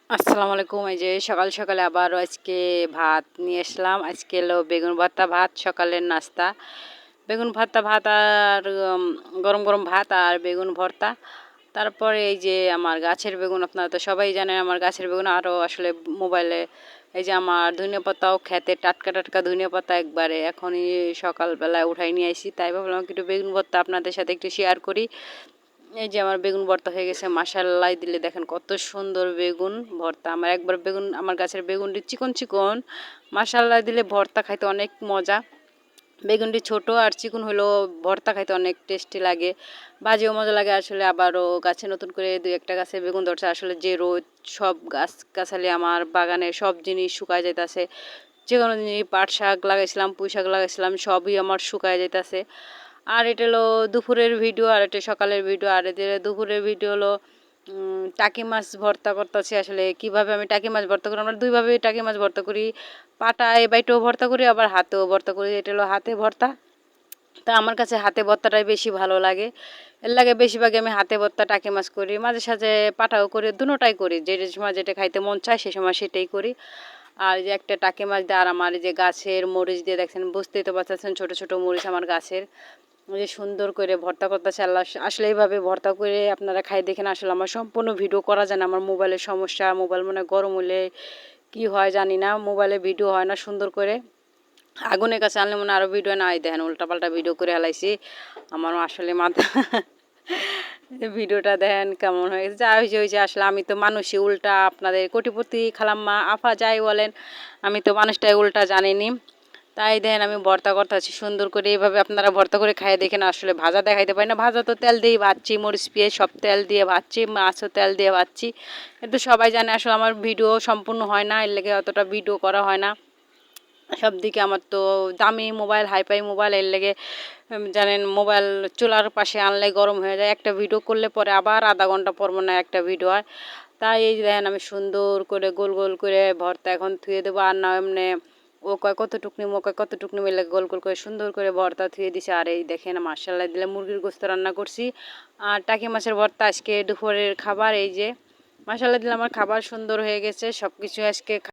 আসসালামু আলাইকুম। এই যে সকাল সকালে আবারও আজকে ভাত নিয়ে আসলাম। আজকে এলো বেগুন ভর্তা ভাত, সকালের নাস্তা। বেগুন ভর্তা ভাত আর গরম গরম ভাত আর বেগুন ভর্তা। তারপরে এই যে আমার গাছের বেগুন, আপনারা তো সবাই জানেন আমার গাছের বেগুন। আরও আসলে মোবাইলে এই যে আমার ধনিয়া পাতাও খেতে টাটকা টাটকা ধনিয়া পাতা একবারে এখনই সকালবেলায় উঠাই নিয়ে আসি, তাই ভাবলাম একটু বেগুন ভর্তা আপনাদের সাথে একটু শেয়ার করি। এই যে আমার বেগুন ভর্তা হয়ে গেছে, মাশাআল্লাহ দিলে দেখেন কত সুন্দর বেগুন ভর্তা। আমার একবার বেগুন, আমার গাছের বেগুনটি চিকন চিকন, মাশাআল্লাহ দিলে ভর্তা খাইতে অনেক মজা। বেগুনটি ছোট আর চিকন হলেও ভর্তা খাইতে অনেক টেস্টি লাগে, ভাজিও মজা লাগে আসলে। আবারও গাছে নতুন করে দুই একটা গাছে বেগুন ধরছে। আসলে যে রোদ, সব গাছ গাছালি আমার বাগানে সব জিনিস শুকায় যাইতেছে। যে কোনো জিনিস, পাট শাক লাগাইছিলাম, পুঁই শাক লাগাইছিলাম, সবই আমার শুকায় যাইতেছে। আর এটা হলো দুপুরের ভিডিও, আর এটা সকালের ভিডিও। আর এদের দুপুরের ভিডিও হলো টাকি মাছ ভর্তা করতেছি। আসলে কিভাবে আমি টাকি মাছ ভর্তা করি, আমরা দুইভাবে টাকি মাছ ভর্তা করি, পাটায় বাইটেও ভর্তা করি, আবার হাতেও ভর্তা করি। এটা হলো হাতে ভর্তা। তা আমার কাছে হাতে ভর্তাটাই বেশি ভালো লাগে। এর লাগে বেশিরভাগই আমি হাতে ভর্তা টাকি মাছ করি, মাঝে সাঝে পাটাও করি, দুটোটাই করি। যে সময় যেটা খাইতে মন চায় সে সময় সেটাই করি। আর যে একটা টাকি মাছ দিয়ে, আর আমার যে গাছের মরিচ দিয়ে দেখছেন, বুঝতেই তো পারছেন ছোটো ছোটো মরিচ আমার গাছের, যে সুন্দর করে ভর্তা করতেছে আল্লাহ। আসলে এইভাবে ভর্তা করে আপনারা খাই দেখেন। আসলে আমার সম্পূর্ণ ভিডিও করা যায় না, আমার মোবাইলের সমস্যা। মোবাইল মনে হয় গরম হলে কি হয় জানি না, মোবাইলে ভিডিও হয় না সুন্দর করে। আগুনের কাছে আনলে মনে আরও ভিডিও নাই, দেখেন উল্টাপাল্টা ভিডিও করে হেলাইছি। আমার আসলে মাথা ভিডিওটা দেখেন কেমন হয়ে গেছে। যা হয়েছে হয়েছে, আসলে আমি তো মানুষই উল্টা, আপনাদের কোটিপতি খালাম্মা আফা যাই বলেন, আমি তো মানুষটাই উল্টা জানিনি। তাই দেখেন আমি ভর্তা করতেছি সুন্দর করে। এইভাবে আপনারা ভর্তা করে খাইয়ে দেখেন। আসলে ভাজা দেখাইতে পারি না, ভাজা তো তেল দিয়েই ভাজছি, মরিচ পেঁয়াজ সব তেল দিয়ে ভাজছি, মাছও তেল দিয়ে ভাজছি। কিন্তু সবাই জানে আসলে আমার ভিডিও সম্পূর্ণ হয় না, এর লেগে অতটা ভিডিও করা হয় না। সব দিকে আমার তো দামি মোবাইল, হাইফাই মোবাইল, এর লেগে জানেন মোবাইল চুলার পাশে আনলে গরম হয়ে যায়। একটা ভিডিও করলে পরে আবার আধা ঘন্টা পর মনে হয় একটা ভিডিও হয়। তাই এই দেখেন আমি সুন্দর করে গোল গোল করে ভর্তা এখন ধুয়ে দেবো। আর না এমনি ও কয় কতটুকু নিম, ও কয় কতটুকু নিম, এলে গোল গোল করে সুন্দর করে ভর্তা ধুয়ে দিছে। আর এই দেখেন মাশাআল্লাহ দিলে মুরগির গোস্ত রান্না করছি আর টাকি মাছের ভর্তা আজকে দুপুরের খাবার। এই যে মাশাআল্লাহ দিলে আমার খাবার সুন্দর হয়ে গেছে, সব কিছু আজকে